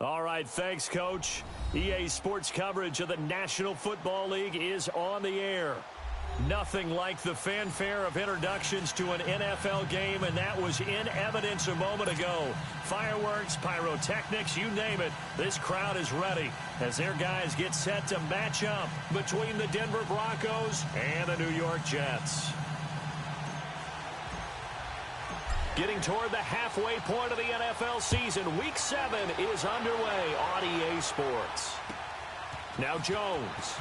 All right, thanks, Coach. EA Sports coverage of the National Football League is on the air. Nothing like the fanfare of introductions to an NFL game, and that was in evidence a moment ago. Fireworks, pyrotechnics, you name it. This crowd is ready as their guys get set to match up between the Denver Broncos and the New York Jets. Getting toward the halfway point of the NFL season, Week 7 is underway on EA Sports. Now Jones.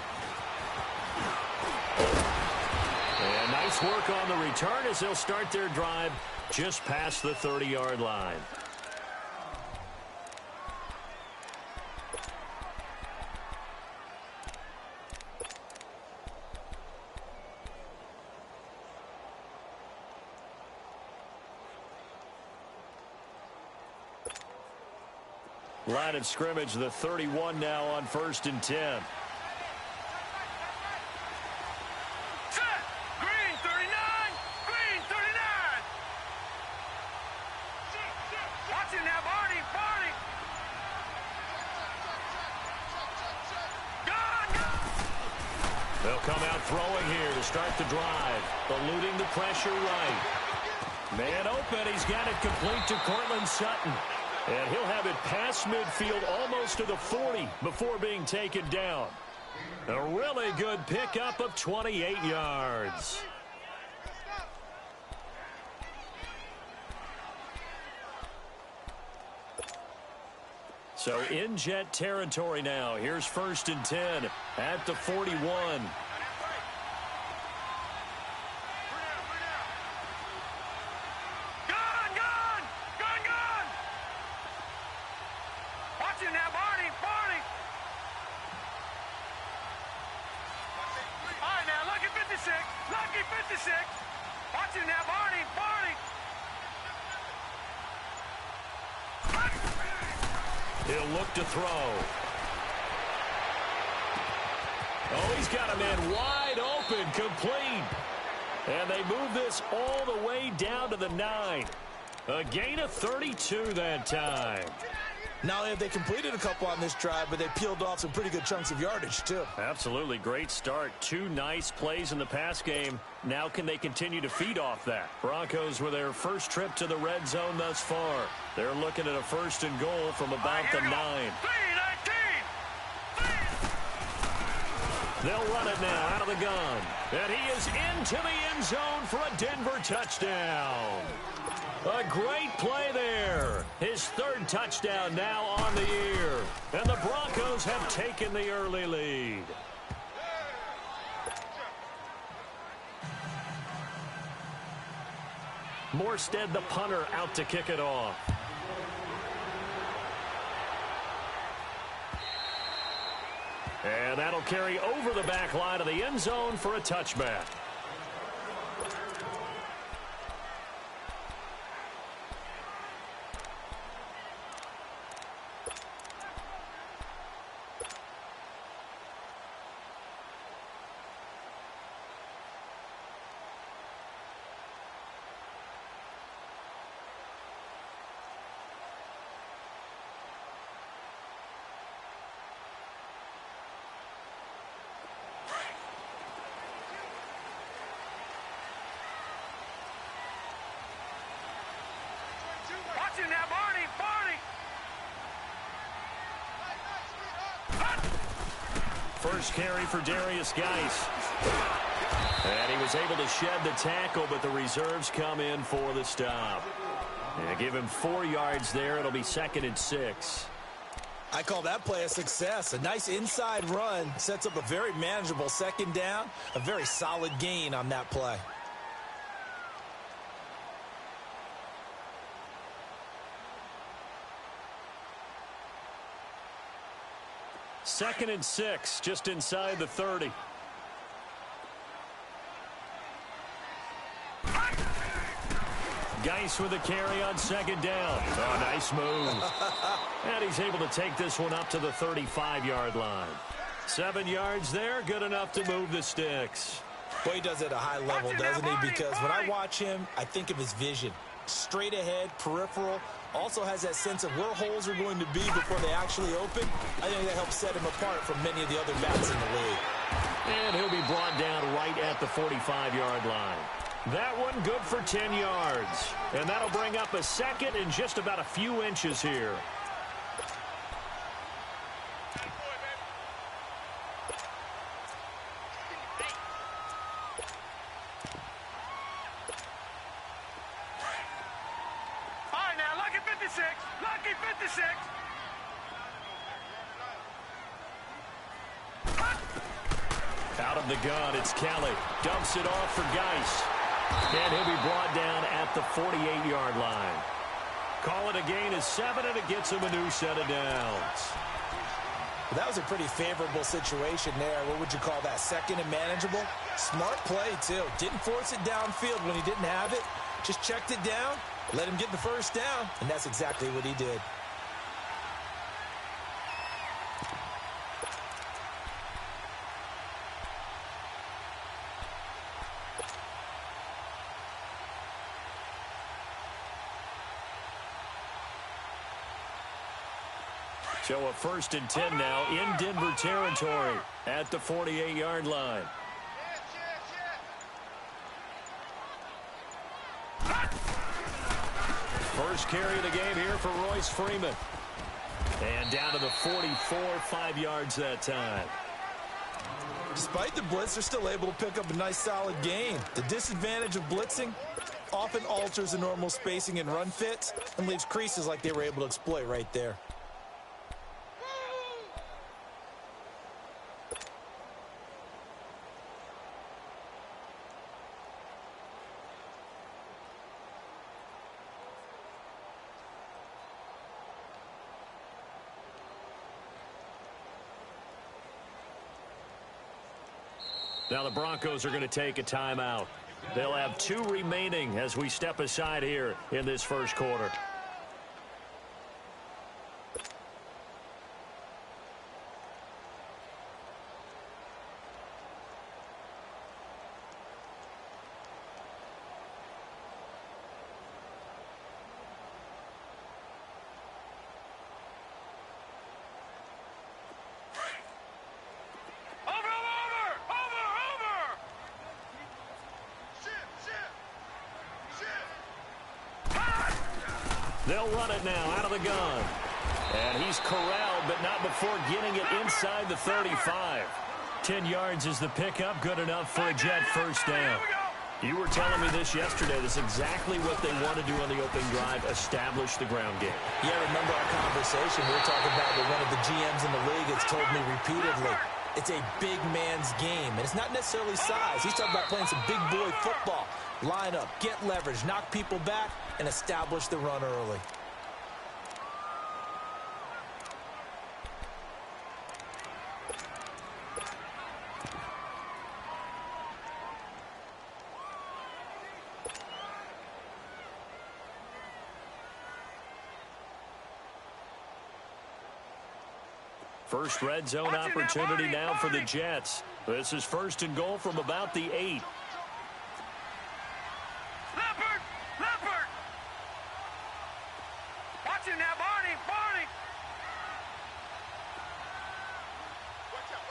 And nice work on the return as they'll start their drive just past the 30-yard line. Line of scrimmage, the 31 now on 1st and 10. They'll come out throwing here to start the drive, eluding the pressure right. Man open, he's got it complete to Cortland Sutton. And he'll have it past midfield almost to the 40 before being taken down. A really good pickup of 28 yards. So in Jet territory now. Here's 1st and 10 at the 41. He'll look to throw. Oh, he's got a man wide open, complete. And they move this all the way down to the 9. A gain of 32 that time. Not only have they completed a couple on this drive, but they peeled off some pretty good chunks of yardage, too. Absolutely. Great start. 2 nice plays in the pass game. Now can they continue to feed off that? Broncos with their first trip to the red zone thus far. They're looking at a 1st and goal from about the 9. They'll run it now out of the gun. And he is into the end zone for a Denver touchdown. A great play there. His 3rd touchdown now on the year. And the Broncos have taken the early lead. Morstead, the punter, out to kick it off. And that'll carry over the back line of the end zone for a touchback. First carry for Darius Geis. And he was able to shed the tackle, but the reserves come in for the stop. And give him 4 yards there. It'll be 2nd and 6. I call that play a success. A nice inside run sets up a very manageable 2nd down. A very solid gain on that play. Second and 6, just inside the 30. Geis with a carry on 2nd down. Oh, nice move. And he's able to take this one up to the 35-yard line. 7 yards there, good enough to move the sticks. Well, he does it at a high level, doesn't he? Because when I watch him, I think of his vision. straight ahead, peripheral. Also has that sense of where holes are going to be before they actually open. I think that helps set him apart from many of the other backs in the league. And he'll be brought down right at the 45-yard line. That one good for 10 yards. And that'll bring up a second in just about a few inches here. Lucky 56. Out of the gun, it's Kelly. Dumps it off for Geis. And he'll be brought down at the 48-yard line. Call it a gain of 7, and it gets him a new set of downs. Well, that was a pretty favorable situation there. What would you call that? Second and manageable? Smart play, too. Didn't force it downfield when he didn't have it. Just checked it down, let him get the first down, and that's exactly what he did. So a 1st and 10 now in Denver territory at the 48-yard line. First carry of the game here for Royce Freeman. And down to the 44, 5 yards that time. Despite the blitz, they're still able to pick up a nice solid gain. The disadvantage of blitzing often alters the normal spacing and run fits and leaves creases like they were able to exploit right there. Now the Broncos are going to take a timeout. They'll have 2 remaining as we step aside here in this first quarter. They'll run it now out of the gun. And he's corralled, but not before getting it inside the 35. 10 yards is the pickup. Good enough for a Jet first down. You were telling me this yesterday. This is exactly what they want to do on the opening drive, establish the ground game. Yeah, remember our conversation. We were talking about what one of the GMs in the league has told me repeatedly. It's a big man's game, and it's not necessarily size. He's talking about playing some big boy football. Line up, get leverage, knock people back, and establish the run early. First red zone opportunity now for the Jets. This is 1st and goal from about the 8. Leopard! Watch him now, Barney! Watch out!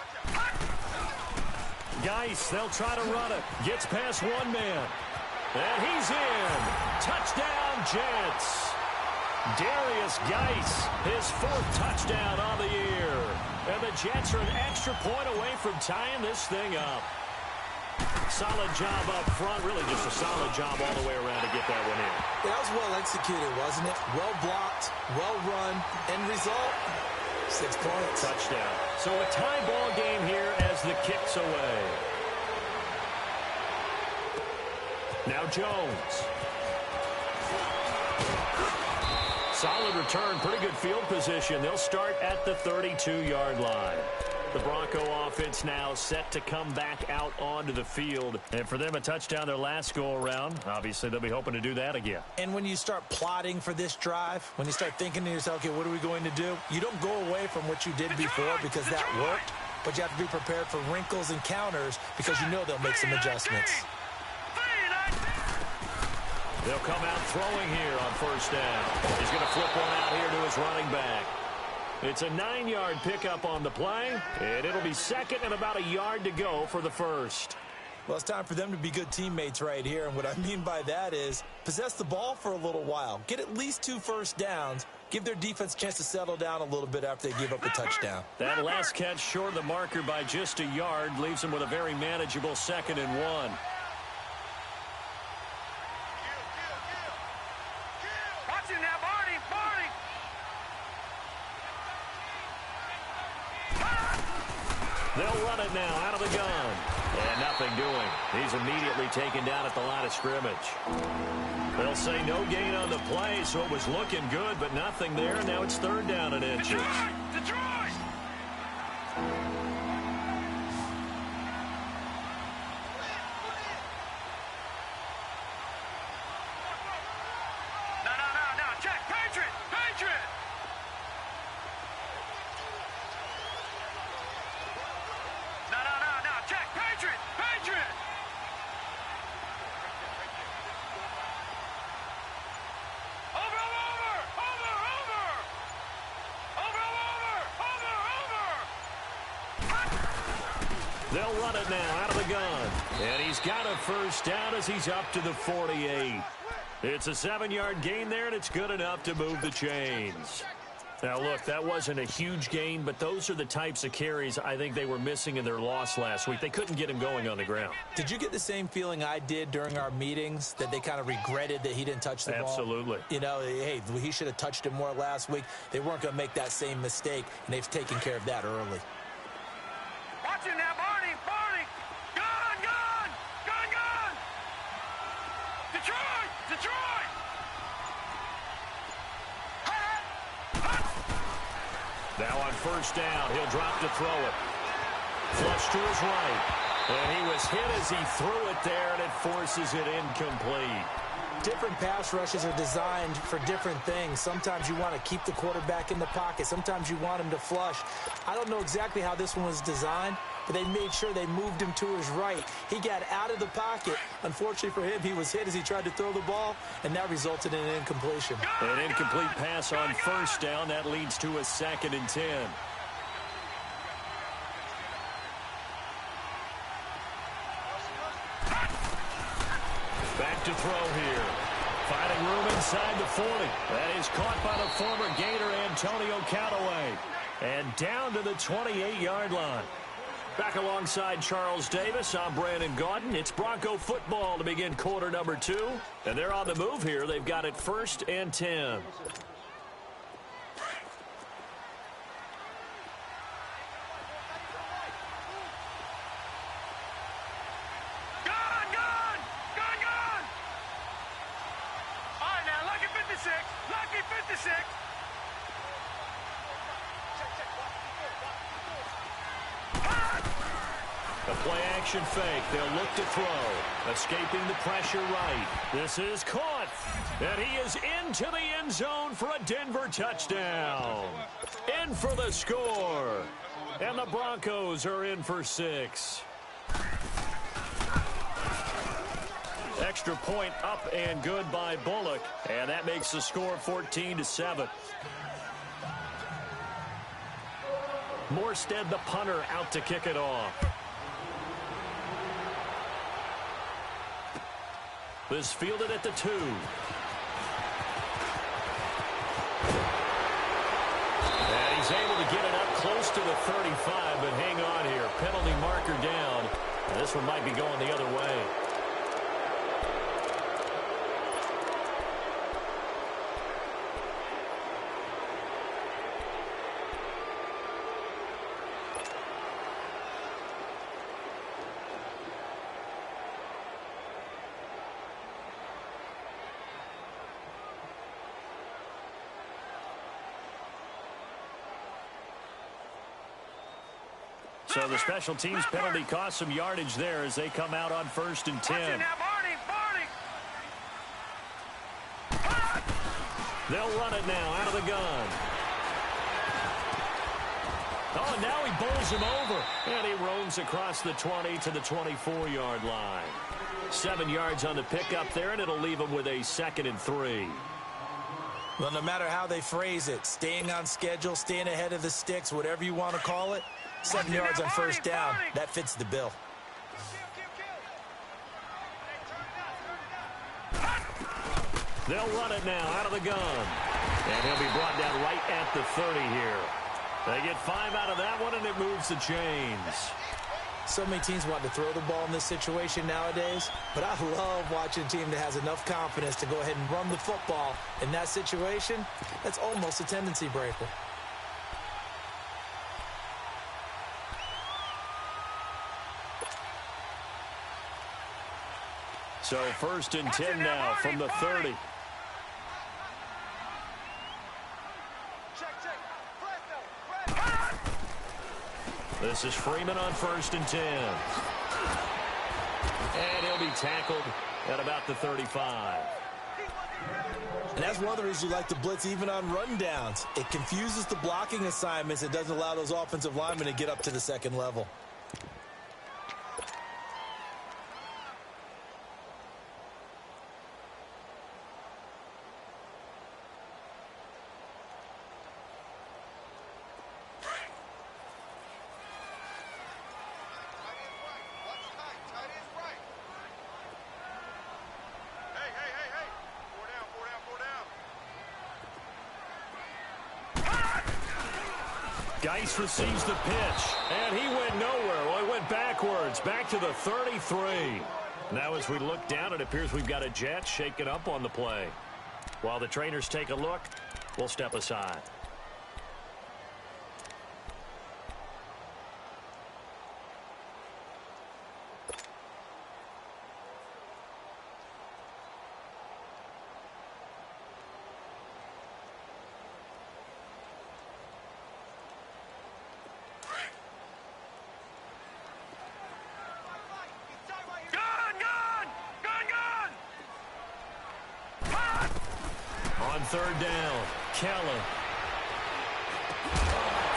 Geis, they'll try to run it. Gets past one man. And he's in. Touchdown, Jets. Darius Geis, his 4th touchdown on the year. And the Jets are an extra point away from tying this thing up. Solid job up front. Really just a solid job all the way around to get that one in. That was well executed, wasn't it? Well blocked, well run. End result, 6 points. Touchdown. So a tie ball game here as the kick's away. Now Jones. Solid return, pretty good field position. They'll start at the 32-yard line. The Bronco offense now set to come back out onto the field. And for them, a touchdown their last go-around. Obviously, they'll be hoping to do that again. And when you start plotting for this drive, when you start thinking to yourself, okay, what are we going to do? You don't go away from what you did before because that worked, but you have to be prepared for wrinkles and counters because you know they'll make some adjustments. They'll come out throwing here on first down. He's going to flip one out here to his running back. It's a 9-yard pickup on the play, and it'll be second and about a yard to go for the first. Well, it's time for them to be good teammates right here, and what I mean by that is possess the ball for a little while. Get at least 2 first downs. Give their defense a chance to settle down a little bit after they give up a touchdown. That last catch short of the marker by just a yard leaves them with a very manageable 2nd and 1. They'll run it now out of the gun. And nothing doing. He's immediately taken down at the line of scrimmage. They'll say no gain on the play, so it was looking good, but nothing there. Now it's 3rd down and inches. Detroit! No. Check. Patriot! No. Check. Patriot! They'll run it now out of the gun. And he's got a first down as he's up to the 48. It's a 7-yard gain there, and it's good enough to move the chains. Now, look, that wasn't a huge gain, but those are the types of carries I think they were missing in their loss last week. They couldn't get him going on the ground. Did you get the same feeling I did during our meetings, that they kind of regretted that he didn't touch the ball? Absolutely. You know, hey, he should have touched it more last week. They weren't going to make that same mistake, and they've taken care of that early. Watch him now, Barney! Gun! Detroit! Now on first down, he'll drop to throw it. Flush to his right. And he was hit as he threw it there, and it forces it incomplete. Different pass rushes are designed for different things. Sometimes you want to keep the quarterback in the pocket. Sometimes you want him to flush. I don't know exactly how this one was designed, but they made sure they moved him to his right. He got out of the pocket. Unfortunately for him, he was hit as he tried to throw the ball, and that resulted in an incompletion. An incomplete pass on first down. That leads to a 2nd and 10. Back to throw here. Finding room inside the 40. That is caught by the former Gator Antonio Callaway. And down to the 28-yard line. Back alongside Charles Davis, I'm Brandon Gaudin. It's Bronco football to begin quarter number 2. And they're on the move here. They've got it 1st and 10. Lucky 56. A play-action fake. They'll look to throw. Escaping the pressure right. This is caught. And he is into the end zone for a Denver touchdown. In for the score. And the Broncos are in for 6. Extra point up and good by Bullock. And that makes the score 14-7. Morstead, the punter, out to kick it off. This fielded at the 2. And he's able to get it up close to the 35, but hang on here. Penalty marker down. And this one might be going the other way. So the special teams penalty cost some yardage there as they come out on 1st and 10. Now, Barney. They'll run it now out of the gun. Oh, and now he bowls him over. And he roams across the 20 to the 24-yard line. 7 yards on the pickup there, and it'll leave them with a 2nd and 3. Well, no matter how they phrase it, staying on schedule, staying ahead of the sticks, whatever you want to call it, 7 yards on first down, that fits the bill. They'll run it now out of the gun. And he'll be brought down right at the 30 here. They get 5 out of that one, and it moves the chains. So many teams want to throw the ball in this situation nowadays, but I love watching a team that has enough confidence to go ahead and run the football. In that situation, that's almost a tendency breaker. So 1st and 10 now from the 30. This is Freeman on 1st and 10. And he'll be tackled at about the 35. And that's one of the reasons you like to blitz even on rundowns. It confuses the blocking assignments. It doesn't allow those offensive linemen to get up to the second level. Geis receives the pitch, and he went nowhere. Well, he went backwards, back to the 33. Now as we look down, it appears we've got a jet shaken up on the play. While the trainers take a look, we'll step aside. On 3rd down, Kelly.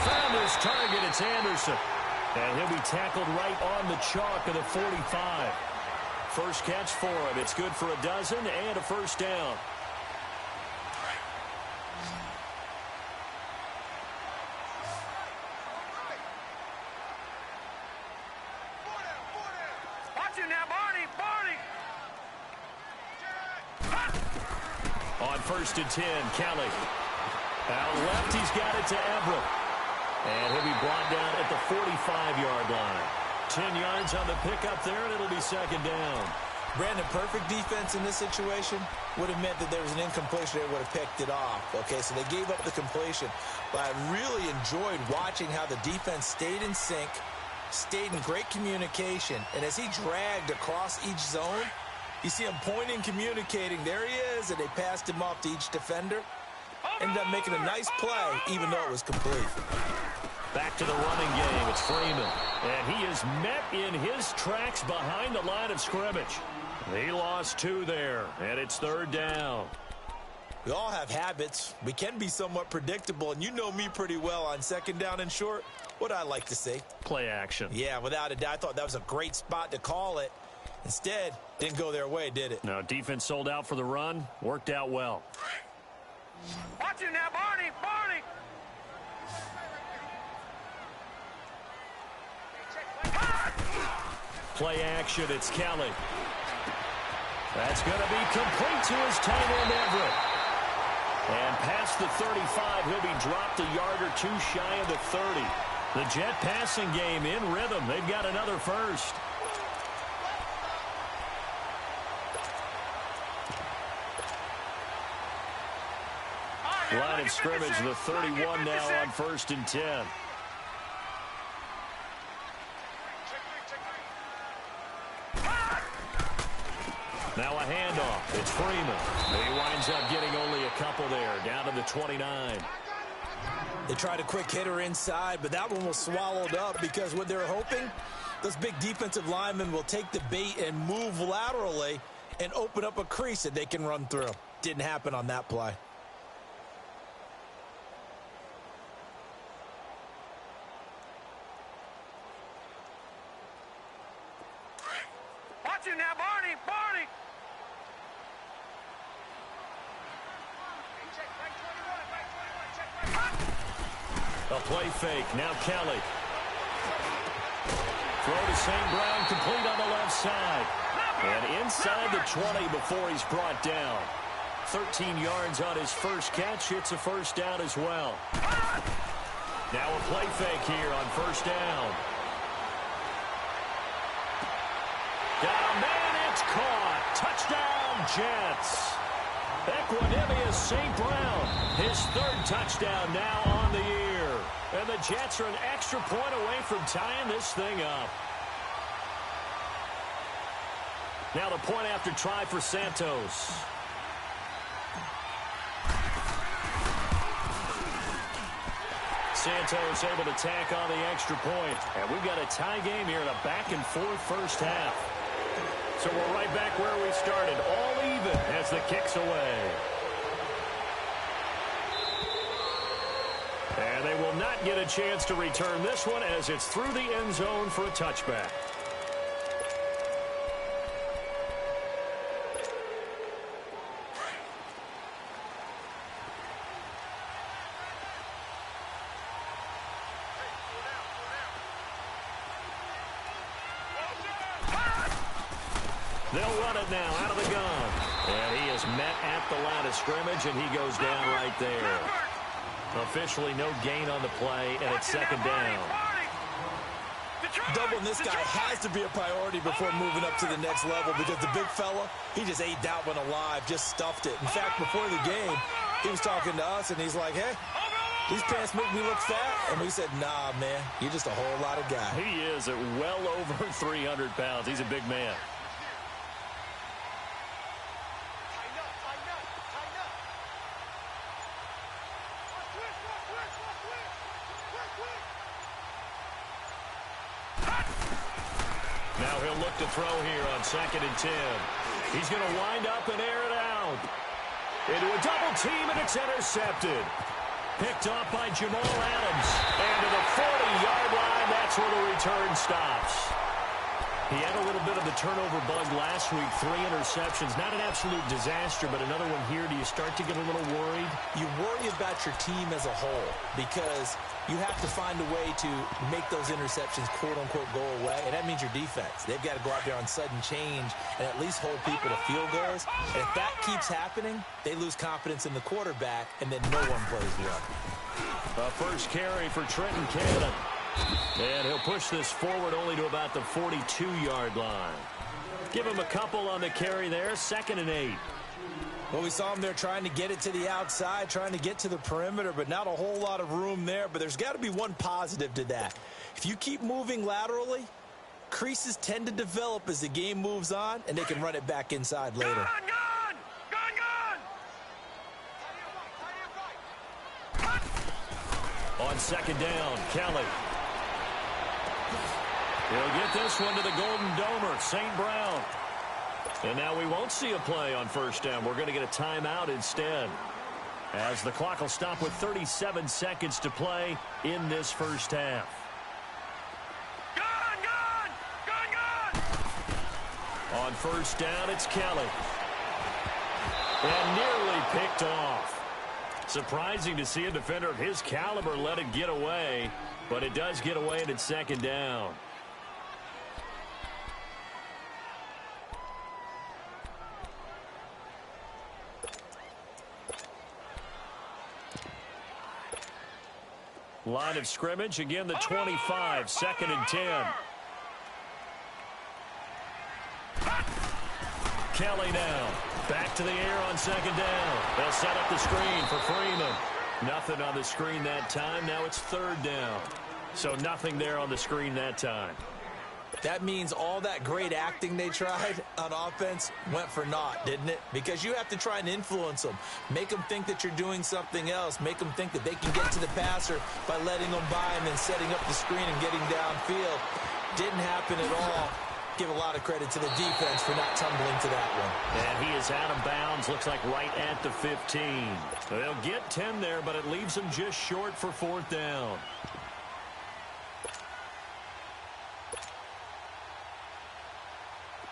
Found his target, it's Anderson. And he'll be tackled right on the chalk of the 45. First catch for him. It's good for a dozen and a 1st down. Watch him now, Barney! On 1st and 10, Kelly. Out left, he's got it to Everett. And he'll be brought down at the 45-yard line. 10 yards on the pickup there, and it'll be 2nd down. Brandon, perfect defense in this situation would have meant that there was an incompletion. They would have picked it off. Okay, so they gave up the completion. But I really enjoyed watching how the defense stayed in sync, stayed in great communication. And as he dragged across each zone, you see him pointing, communicating. There he is, and they passed him off to each defender. Ended up making a nice play, even though it was complete. Back to the running game. It's Freeman. And he is met in his tracks behind the line of scrimmage. He lost 2 there, and it's 3rd down. We all have habits. We can be somewhat predictable, and you know me pretty well on 2nd down and short. What I like to see. Play action. Yeah, without a doubt. I thought that was a great spot to call it. Instead, didn't go their way, did it? No, defense sold out for the run. Worked out well. Watch him now, Barney! Play action, it's Kelly. That's going to be complete to his tight end, Everett. And past the 35, he'll be dropped a yard or 2 shy of the 30. The Jet passing game in rhythm. They've got another first. Line of scrimmage, the 31 now on 1st and 10. Now a handoff. It's Freeman. He winds up getting only a couple there, down to the 29. They tried a quick hitter inside, but that one was swallowed up because what they're hoping, those big defensive linemen will take the bait and move laterally and open up a crease that they can run through. Didn't happen on that play. Watch him now, Barney! A play fake. Now Kelly. Throw to St. Brown, complete on the left side. And inside the 20 before he's brought down. 13 yards on his first catch. It's a first down as well. Now a play fake here on first down. Got a man, it's caught. Touchdown, Jets. Equanimous St. Brown, his third touchdown now on the year. And the Jets are an extra point away from tying this thing up. Now the point after try for Santos. Santos able to tack on the extra point. And we've got a tie game here in a back-and-forth first half. So we're right back where we started, all even as the kick's away. And they will not get a chance to return this one as it's through the end zone for a touchback. They'll run it now out of the gun. And he is met at the line of scrimmage, and he goes down right there. Officially no gain on the play, and it's second down. Doubling this guy has to be a priority before moving up to the next level because the big fella, he just ate that one alive, just stuffed it. In fact, before the game, he was talking to us, and he's like, hey, these pants make me look fat. And we said, nah, man, you're just a whole lot of guy. He is at well over 300 pounds. He's a big man. Now he'll look to throw here on 2nd and 10. He's going to wind up and air it out. Into a double team, and it's intercepted. Picked off by Jamal Adams. And to the 40-yard line, that's where the return stops. He had a little bit of the turnover bug last week. 3 interceptions. Not an absolute disaster, but another one here. Do you start to get a little worried? You worry about your team as a whole because you have to find a way to make those interceptions, quote-unquote, go away, and that means your defense. They've got to go out there on sudden change and at least hold people to field goals. And if that keeps happening, they lose confidence in the quarterback, and then no one plays well. A first carry for Trenton Cannon. And he'll push this forward only to about the 42-yard line. Give him a couple on the carry there. 2nd and 8. Well, we saw him there trying to get it to the outside, trying to get to the perimeter, but not a whole lot of room there. But there's got to be one positive to that. If you keep moving laterally, creases tend to develop as the game moves on, and they can run it back inside later. Gun! On 2nd down, Kelly. He'll get this one to the Golden Domer, St. Brown. And now we won't see a play on first down. We're going to get a timeout instead, as the clock will stop with 37 seconds to play in this first half. Gun! On first down, it's Kelly. And nearly picked off. Surprising to see a defender of his caliber let it get away, but it does get away, and it's 2nd down. Line of scrimmage, again the 25, 2nd and 10. Kelly now, back to the air on 2nd down. They'll set up the screen for Freeman. Nothing on the screen that time. Now it's 3rd down. So nothing there on the screen that time. That means all that great acting they tried on offense went for naught, didn't it? Because you have to try and influence them. Make them think that you're doing something else. Make them think that they can get to the passer by letting them by and then setting up the screen and getting downfield. Didn't happen at all. Give a lot of credit to the defense for not tumbling to that one. And he is out of bounds, looks like right at the 15. They'll get 10 there, but it leaves them just short for 4th down.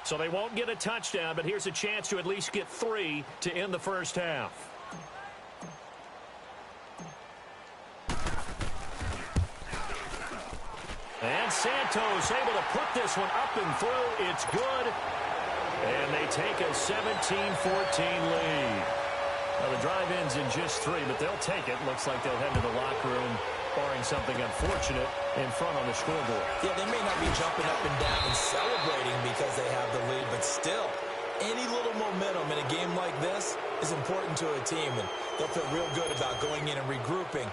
So they won't get a touchdown, but here's a chance to at least get 3 to end the first half. And Santos able to put this one up and through. It's good. And they take a 17-14 lead. Well, the drive ends in just 3, but they'll take it. Looks like they'll head to the locker room, barring something unfortunate, in front on the scoreboard. Yeah, they may not be jumping up and down and celebrating because they have the lead, but still, any little momentum in a game like this is important to a team, and they'll feel real good about going in and regrouping,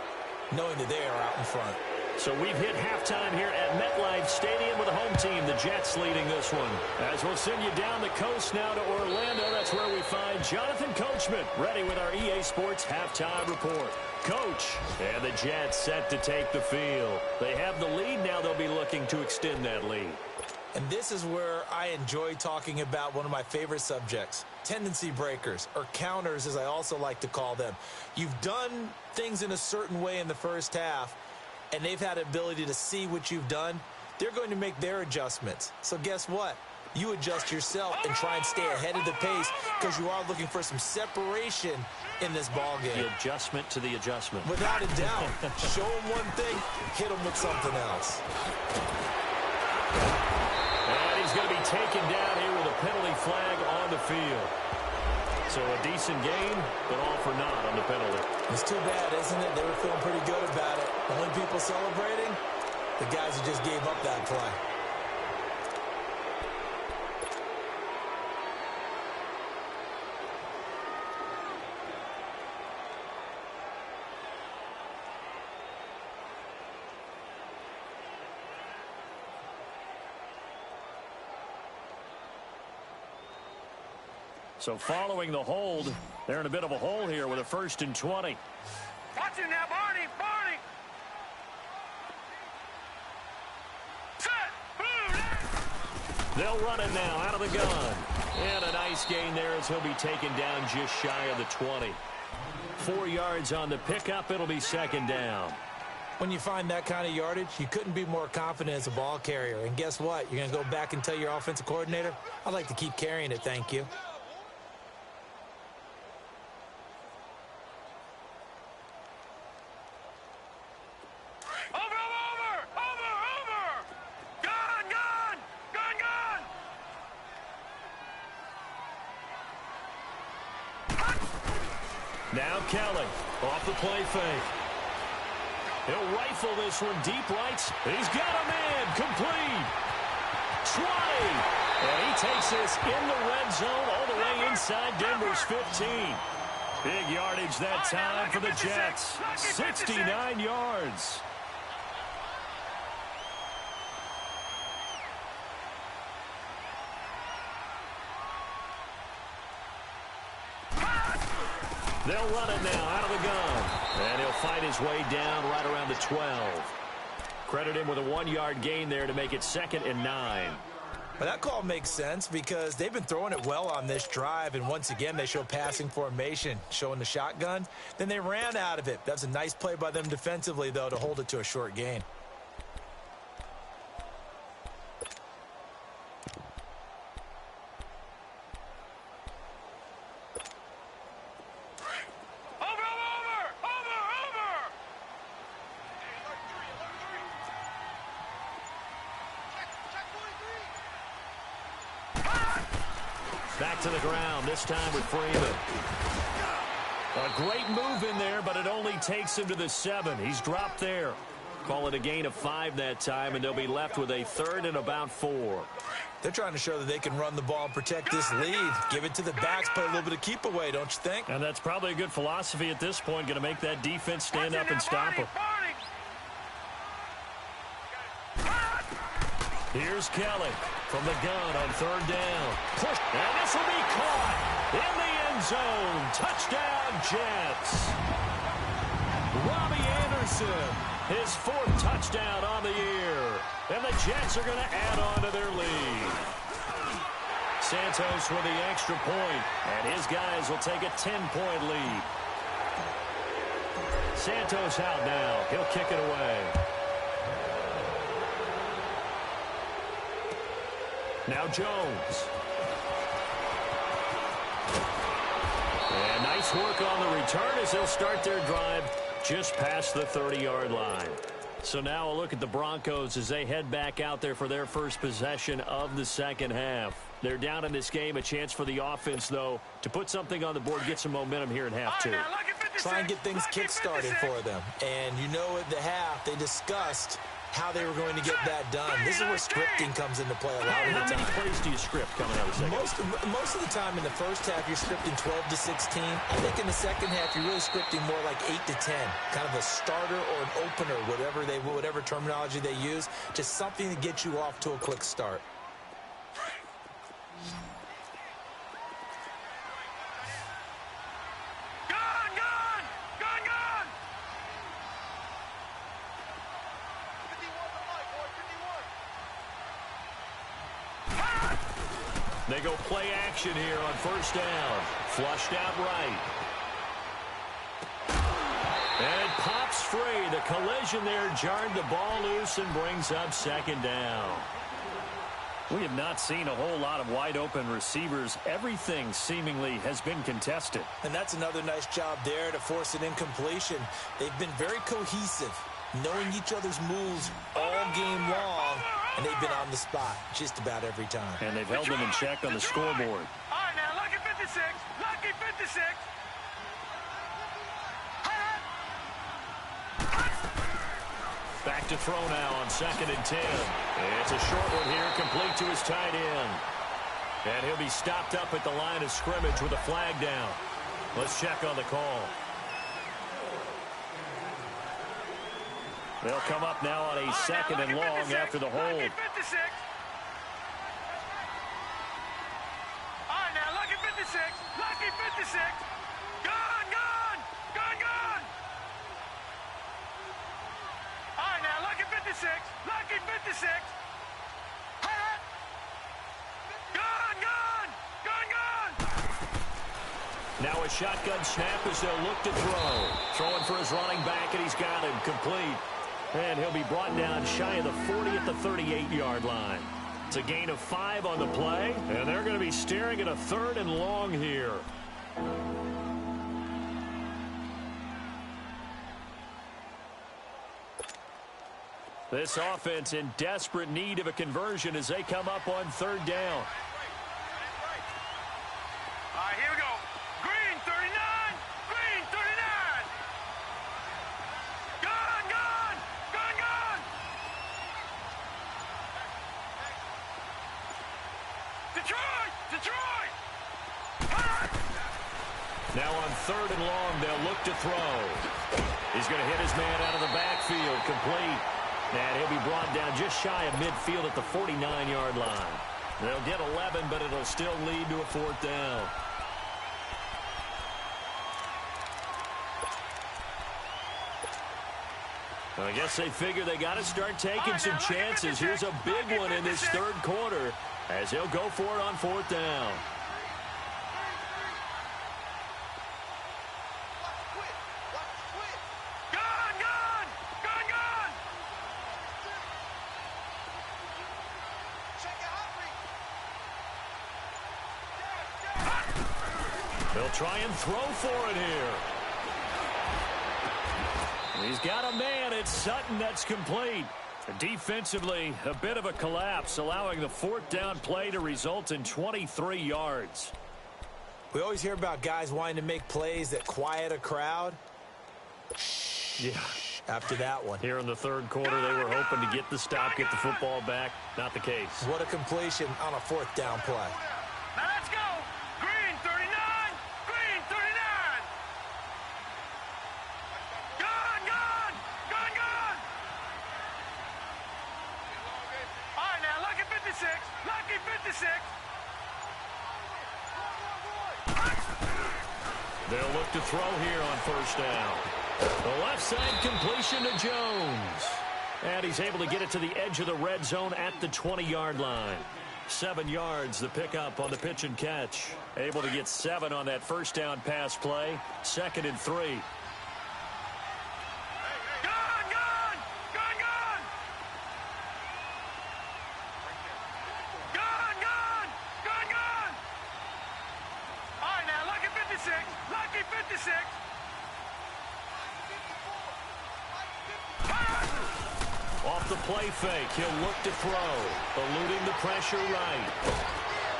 knowing that they are out in front. So we've hit halftime here at MetLife Stadium with the home team, the Jets, leading this one. As we'll send you down the coast now to Orlando, that's where we find Jonathan Coachman, ready with our EA Sports halftime report. Coach, and the Jets set to take the field. They have the lead. Now they'll be looking to extend that lead. And this is where I enjoy talking about one of my favorite subjects, tendency breakers, or counters as I also like to call them. You've done things in a certain way in the first half, and they've had the ability to see what you've done. They're going to make their adjustments. So guess what? You adjust yourself and try and stay ahead of the pace because you are looking for some separation in this ball game. The adjustment to the adjustment. Without a doubt. Show them one thing, hit them with something else. And he's going to be taken down here with a penalty flag on the field. So a decent game, but all for naught on the penalty. It's too bad, isn't it? They were feeling pretty good about it. The only people celebrating, the guys who just gave up that play. So following the hold, they're in a bit of a hole here with a 1st and 20. Watch it now, Barney! Barney! Set! Boom! They'll run it now out of the gun. And a nice gain there as he'll be taken down just shy of the 20. 4 yards on the pickup. It'll be 2nd down. When you find that kind of yardage, you couldn't be more confident as a ball carrier. And guess what? You're going to go back and tell your offensive coordinator, I'd like to keep carrying it, thank you. Now Kelly off the play fake. He'll rifle this one deep right. He's got a man complete. 20. And he takes this in the red zone all the way inside Denver's 15. Big yardage that time for the Jets. 69 yards. They'll run it now out of the gun. And he'll fight his way down right around the 12. Credit him with a 1-yard gain there to make it 2nd and 9. Well, that call makes sense because they've been throwing it well on this drive, and once again they show passing formation, showing the shotgun. Then they ran out of it. That's a nice play by them defensively, though, to hold it to a short gain. Back to the ground, this time with Freeman. A great move in there, but it only takes him to the 7. He's dropped there. Call it a gain of 5 that time, and they'll be left with a 3rd and about 4. They're trying to show that they can run the ball and protect this lead. Give it to the backs, play a little bit of keep away, don't you think? And that's probably a good philosophy at this point, going to make that defense stand up and stop him. Here's Kelly from the gun on 3rd down. Push, and this will be caught in the end zone. Touchdown, Jets. Robbie Anderson, his 4th touchdown on the year. And the Jets are going to add on to their lead. Santos with the extra point, and his guys will take a 10-point lead. Santos out now. He'll kick it away. Now Jones. And nice work on the return as they'll start their drive just past the 30-yard line. So now a look at the Broncos as they head back out there for their first possession of the second half. They're down in this game. A chance for the offense, though, to put something on the board, get some momentum here in half two. Try and get things kick-started for them. And you know at the half, they discussed how they were going to get that done. This is where scripting comes into play a lot of the time. How many plays do you script coming out of the second? Most of the time in the first half, you're scripting 12 to 16. I think in the second half, you're really scripting more like 8 to 10. Kind of a starter or an opener, whatever terminology they use. Just something to get you off to a quick start. They go play action here on first down. Flushed out right. And it pops free. The collision there jarred the ball loose and brings up second down. We have not seen a whole lot of wide-open receivers. Everything seemingly has been contested. And that's another nice job there to force an incompletion. They've been very cohesive, knowing each other's moves all game long, and they've been on the spot just about every time. And they've held them in check on the scoreboard. All right, now, lucky 56. Lucky 56. Back to throw now on 2nd and 10. It's a short one here, complete to his tight end. And he'll be stopped up at the line of scrimmage with a flag down. Let's check on the call. They'll come up now on a 2nd and long after the hold. Lucky 56. All right, now, lucky 56. Lucky 56. Gone, gone. Gone, gone. All right, now, lucky 56. Lucky 56. Gone, gone. Gone, gone. Now a shotgun snap as they'll look to throw. Throwing for his running back, and he's got him complete. And he'll be brought down shy of the 40 at the 38-yard line. It's a gain of 5 on the play, and they're going to be staring at a 3rd and long here. This offense in desperate need of a conversion as they come up on 3rd down. All right, here we go. Green 39. Green 39. Gone, gone. Gone, gone. Detroit. Detroit. Now on 3rd and long, they'll look to throw. He's going to hit his man out of the backfield, complete. And he'll be brought down just shy of midfield at the 49-yard line. They'll get 11, but it'll still lead to a 4th down. I guess they figure they got to start taking some chances. Here's a big one in this 3rd quarter as he'll go for it on 4th down. They'll try and throw for it here. He's got a man. It's Sutton that's complete. Defensively, a bit of a collapse, allowing the 4th down play to result in 23 yards. We always hear about guys wanting to make plays that quiet a crowd. Yeah. After that one. Here in the 3rd quarter, they were hoping to get the stop, get the football back. Not the case. What a completion on a 4th down play. Now let's go. Green 39. Green 39. Gone, gone. Gone, gone. All right, now, lucky 56. Lucky 56. They'll look to throw here on 1st down. The left side completion to Jones. And he's able to get it to the edge of the red zone at the 20-yard line. 7 yards, the pickup on the pitch and catch. Able to get 7 on that 1st down pass play. 2nd and 3. Gone, gone. Gone, gone. Gone, gone. Gone, gone. All right, now, lucky 56. Lucky 56. Off the play fake, he'll look to throw, eluding the pressure right.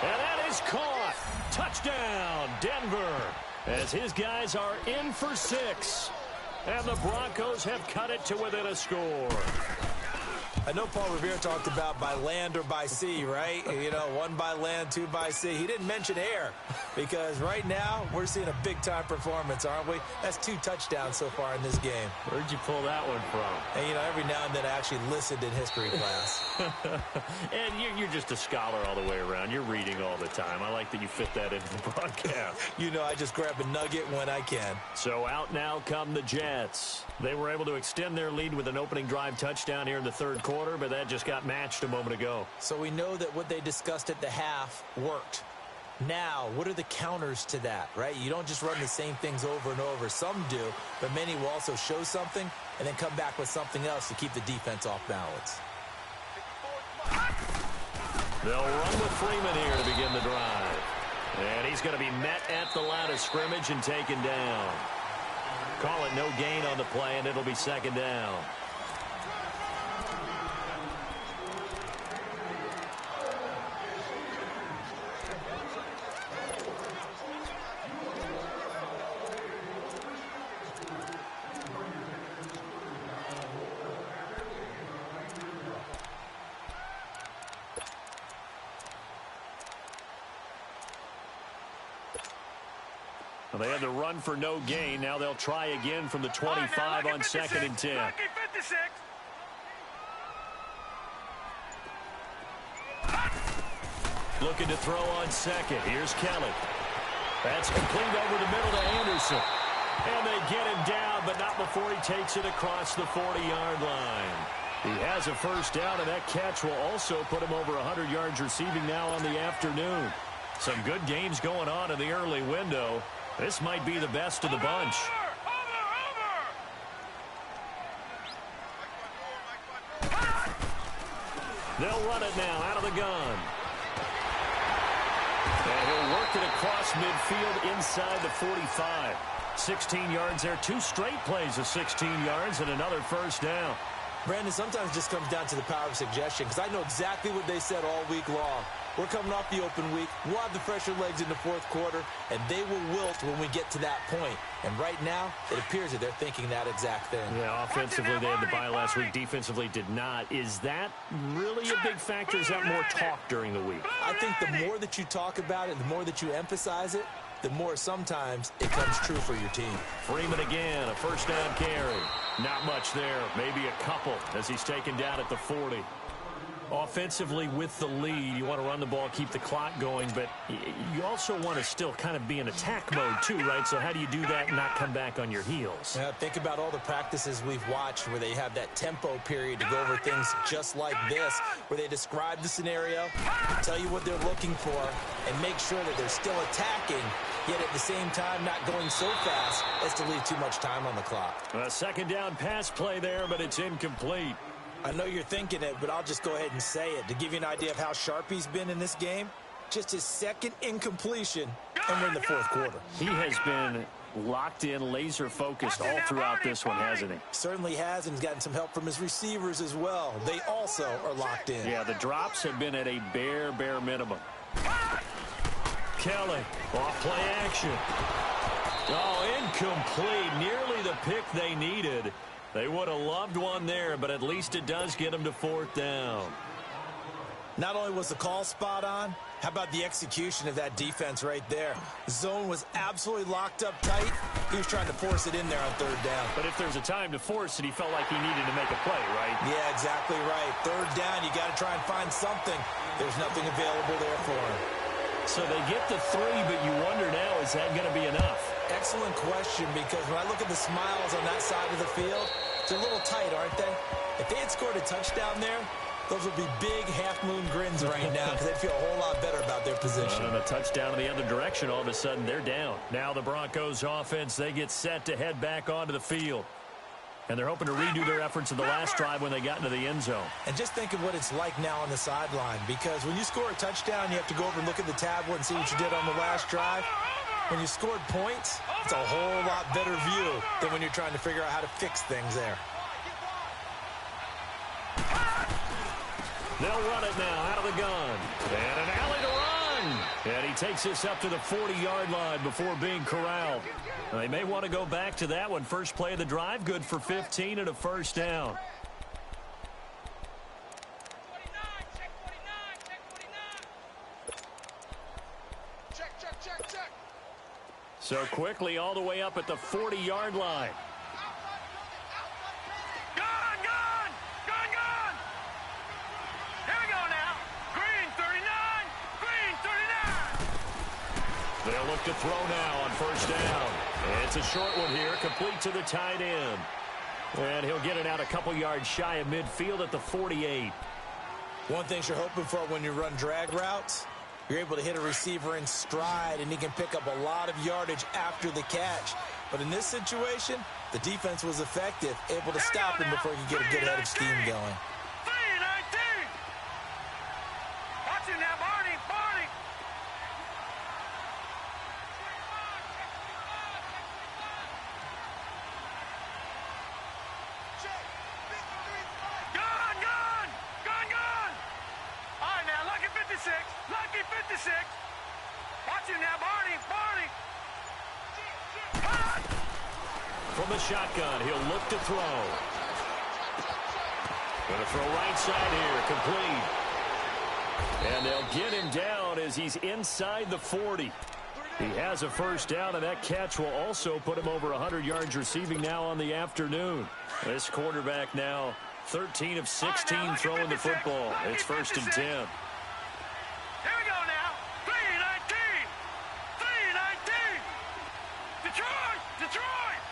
And that is caught. Touchdown, Denver, as his guys are in for 6. And the Broncos have cut it to within a score. I know Paul Revere talked about by land or by sea, right? You know, 1 by land, 2 by sea. He didn't mention air because right now we're seeing a big-time performance, aren't we? That's 2 touchdowns so far in this game. Where'd you pull that one from? And, you know, every now and then I actually listened in history class. And you're just a scholar all the way around. You're reading all the time. I like that you fit that into the broadcast. You know, I just grab a nugget when I can. So out now come the Jets. They were able to extend their lead with an opening drive touchdown here in the third quarter, but that just got matched a moment ago. So we know that what they discussed at the half worked. Now, what are the counters to that, right? You don't just run the same things over and over. Some do, but many will also show something and then come back with something else to keep the defense off balance. They'll run with Freeman here to begin the drive. And he's going to be met at the line of scrimmage and taken down. Call it no gain on the play, and it'll be second down. Well, they had to run for no gain. Now they'll try again from the 25 on 2nd and 10. Looking to throw on second. Here's Kelly. That's complete over the middle to Anderson. And they get him down, but not before he takes it across the 40-yard line. He has a first down, and that catch will also put him over 100 yards receiving now on the afternoon. Some good games going on in the early window. This might be the best of the bunch. They'll run it now out of the gun. And he'll work it across midfield inside the 45. 16 yards there. 2 straight plays of 16 yards and another first down. Brandon, sometimes it just comes down to the power of suggestion because I know exactly what they said all week long. We're coming off the open week. We'll have the fresher legs in the fourth quarter, and they will wilt when we get to that point. And right now, it appears that they're thinking that exact thing. Yeah, offensively, they had the bye last week. Defensively, did not. Is that really a big factor? Is that more talk during the week? I think the more that you talk about it, the more that you emphasize it, the more sometimes it comes true for your team. Freeman again, a first down carry. Not much there, maybe a couple as he's taken down at the 40. Offensively with the lead, you want to run the ball, keep the clock going, but you also want to still kind of be in attack mode too, right? So how do you do that and not come back on your heels? Yeah, think about all the practices we've watched where they have that tempo period to go over things just like this, where they describe the scenario, tell you what they're looking for, and make sure that they're still attacking, yet at the same time not going so fast as to leave too much time on the clock. A second down pass play there, but it's incomplete. I know you're thinking it, but I'll just go ahead and say it. To give you an idea of how sharp he's been in this game, just his second incompletion, and we're in the fourth quarter. He has been locked in, laser focused all throughout this one, hasn't he? Certainly has, and he's gotten some help from his receivers as well. They also are locked in. Yeah, the drops have been at a bare minimum. Kelly, off play action. Oh, incomplete. Nearly the pick they needed. They would have loved one there, but at least it does get them to fourth down. Not only was the call spot on, how about the execution of that defense right there? Zone was absolutely locked up tight. He was trying to force it in there on third down. But if there's a time to force it, he felt like he needed to make a play, right? Yeah, exactly right. Third down, you got to try and find something. There's nothing available there for him. So they get the 3, but you wonder now, is that going to be enough? Excellent question, because when I look at the smiles on that side of the field, it's a little tight, aren't they? If they had scored a touchdown there, those would be big half-moon grins right now because they'd feel a whole lot better about their position. And a touchdown in the other direction, all of a sudden they're down. Now the Broncos offense, they get set to head back onto the field. And they're hoping to redo their efforts of the last drive when they got into the end zone. And just think of what it's like now on the sideline, because when you score a touchdown, you have to go over and look at the tablet and see what you did on the last drive. When you scored points, it's a whole lot better view than when you're trying to figure out how to fix things there. They'll run it now out of the gun. And an alley to run. And he takes this up to the 40-yard line before being corralled. They may want to go back to that one. First play of the drive, good for 15 and a first down. So quickly all the way up at the 40-yard line. Gone, gone! Gone, gone! Here we go now. Green 39! Green 39! They'll look to throw now on first down. It's a short one here, complete to the tight end. And he'll get it out a couple yards shy of midfield at the 48. One thing you're hoping for when you run drag routes, you're able to hit a receiver in stride, and he can pick up a lot of yardage after the catch. But in this situation, the defense was effective, able to stop him before he could get a good head of steam going. 319! Watch it now, Barney! Barney! Gone, gone! Gone, gone! All right, now, lucky 56! Lucky 56! Watch it now, Barney! Barney! Cut! From the shotgun, he'll look to throw. Going to throw right side here, complete. And they'll get him down as he's inside the 40. He has a first down, and that catch will also put him over 100 yards receiving now on the afternoon. This quarterback now 13 of 16 throwing the football. It's first and 10. Here we go now. 319! 319! Detroit! Detroit!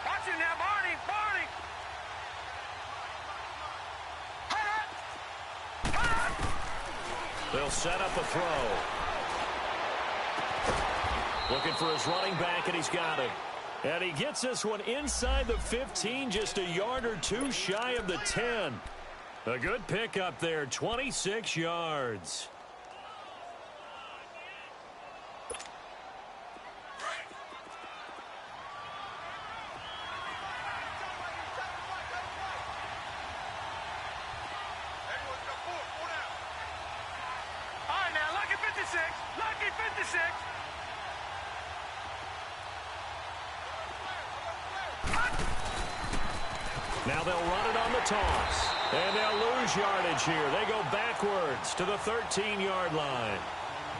Watch it now, Barney! Barney! They'll set up a throw. Looking for his running back, and he's got it. And he gets this one inside the 15, just a yard or two shy of the 10. A good pickup there, 26 yards. All right, now, lucky 56! Lucky 56! Now they'll run it on the toss. And they'll lose yardage here. They go backwards to the 13-yard line.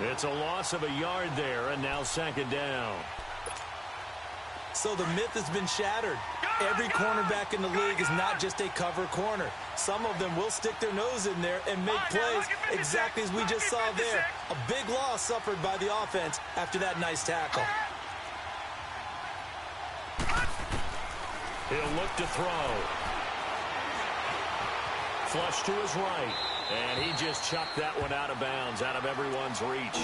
It's a loss of a yard there, and now second down. So the myth has been shattered. Every cornerback in the league is not just a cover corner. Some of them will stick their nose in there and make plays exactly as we just saw there. A big loss suffered by the offense after that nice tackle. He'll look to throw. Flush to his right. And he just chucked that one out of bounds, out of everyone's reach.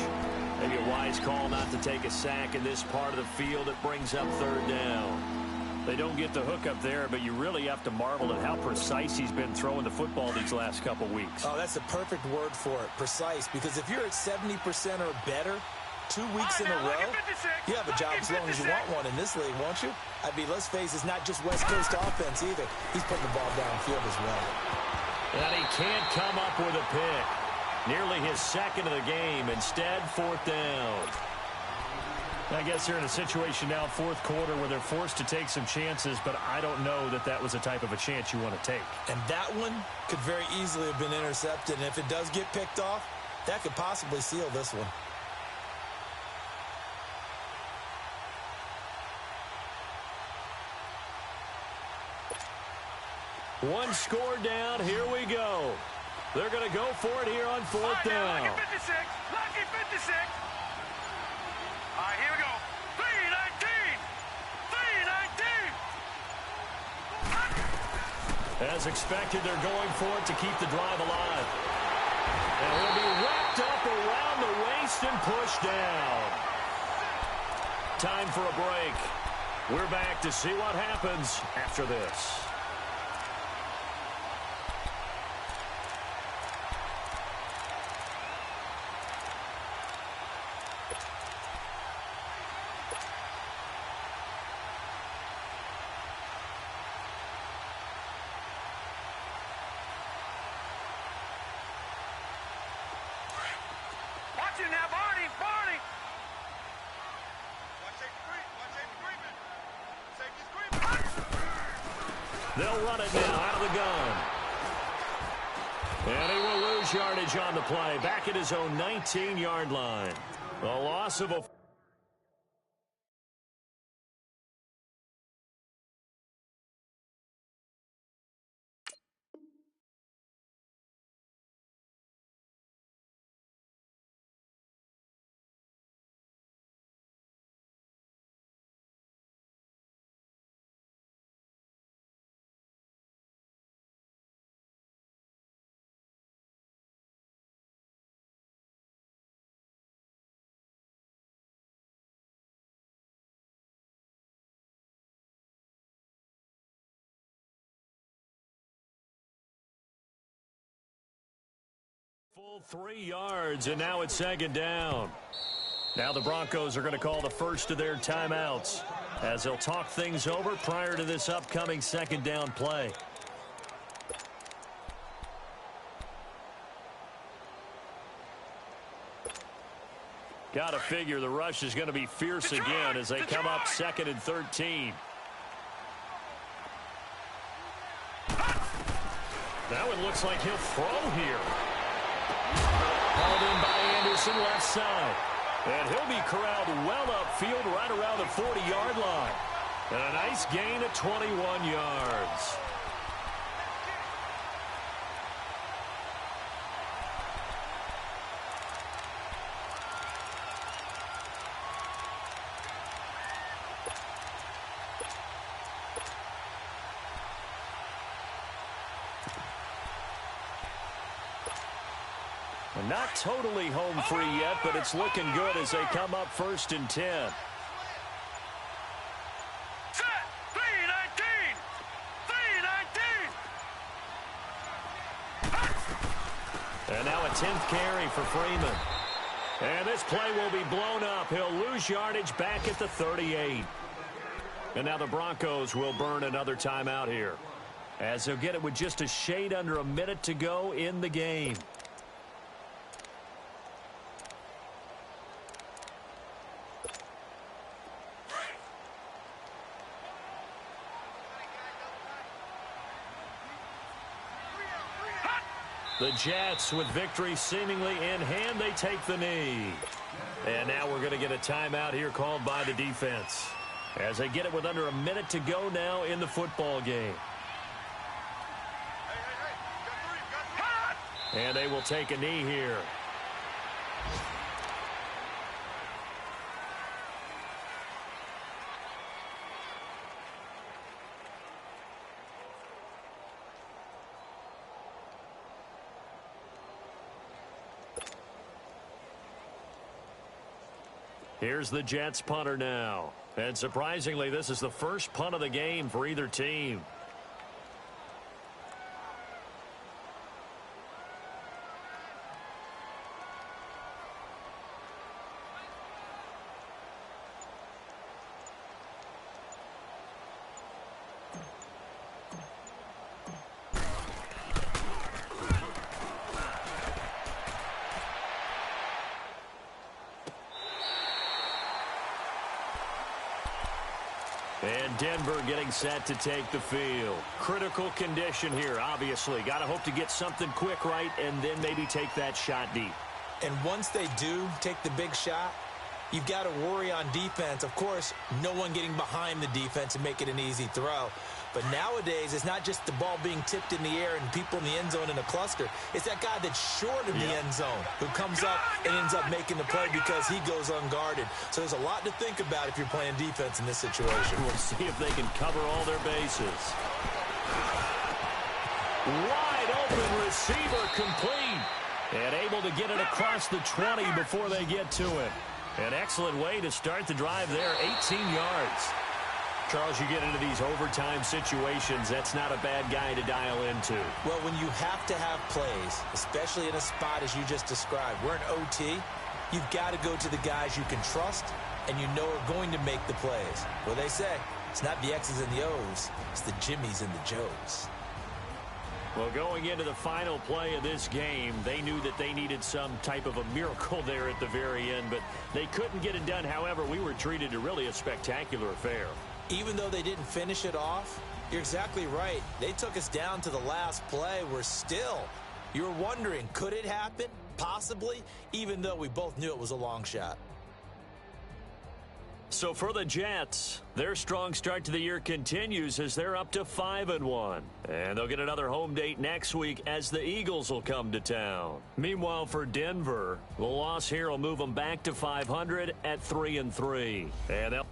Maybe a wise call not to take a sack in this part of the field. It brings up third down. They don't get the hook up there, but you really have to marvel at how precise he's been throwing the football these last couple weeks. Oh, that's the perfect word for it, precise, because if you're at 70% or better 2 weeks in a row, you have a job as long as you want one in this league, won't you? I mean, let's face it, it's not just West Coast offense either. He's putting the ball downfield as well. And he can't come up with a pick. Nearly his second of the game. Instead, fourth down. I guess they're in a situation now, fourth quarter, where they're forced to take some chances, but I don't know that that was the type of a chance you want to take. And that one could very easily have been intercepted, and if it does get picked off, that could possibly seal this one. One score down. Here we go. They're going to go for it here on fourth down. Lucky 56! Lucky 56! All right, here we go. 319! 319! As expected, they're going for it to keep the drive alive. And he'll be wrapped up around the waist and pushed down. Time for a break. We're back to see what happens after this. They'll run it now out of the gun. And he will lose yardage on the play. Back at his own 19-yard line. A loss of a... Full 3 yards, and now it's second down. Now the Broncos are going to call the first of their timeouts as they'll talk things over prior to this upcoming second down play. Got to figure the rush is going to be fierce again as they come up 2nd and 13. That one looks like he'll throw here. Hauled in by Anderson, left side. And he'll be corralled well upfield right around the 40-yard line. And a nice gain of 21 yards. Not totally home free yet, but it's looking good as they come up 1st and 10. Set. 3-19. 3-19. And now a 10th carry for Freeman. And this play will be blown up. He'll lose yardage back at the 38. And now the Broncos will burn another timeout here, as they'll get it with just a shade under a minute to go in the game. The Jets, with victory seemingly in hand, they take the knee. And now we're going to get a timeout here called by the defense, as they get it with under a minute to go now in the football game. And they will take a knee here. Here's the Jets punter now. And surprisingly, this is the first punt of the game for either team. And Denver getting set to take the field. Critical condition here, obviously. Got to hope to get something quick right and then maybe take that shot deep. And once they do take the big shot, you've got to worry on defense. Of course, no one getting behind the defense and make it an easy throw. But nowadays, it's not just the ball being tipped in the air and people in the end zone in a cluster. It's that guy that's short of the end zone who comes up and ends up making the play because he goes unguarded. So there's a lot to think about if you're playing defense in this situation. We'll see if they can cover all their bases. Wide open receiver complete. And able to get it across the 20 before they get to it. An excellent way to start the drive there, 18 yards. Charles, you get into these overtime situations, that's not a bad guy to dial into. Well, when you have to have plays, especially in a spot as you just described, we're in OT, you've got to go to the guys you can trust and you know are going to make the plays. Well, they say it's not the X's and the O's, it's the Jimmies and the Joes. Well, going into the final play of this game, they knew that they needed some type of a miracle there at the very end, but they couldn't get it done. However, we were treated to really a spectacular affair. Even though they didn't finish it off, you're exactly right. They took us down to the last play. You're wondering, could it happen? Possibly, even though we both knew it was a long shot. So for the Jets, their strong start to the year continues as they're up to 5-1. And they'll get another home date next week as the Eagles will come to town. Meanwhile, for Denver, the loss here will move them back to 500 at 3-3. And they'll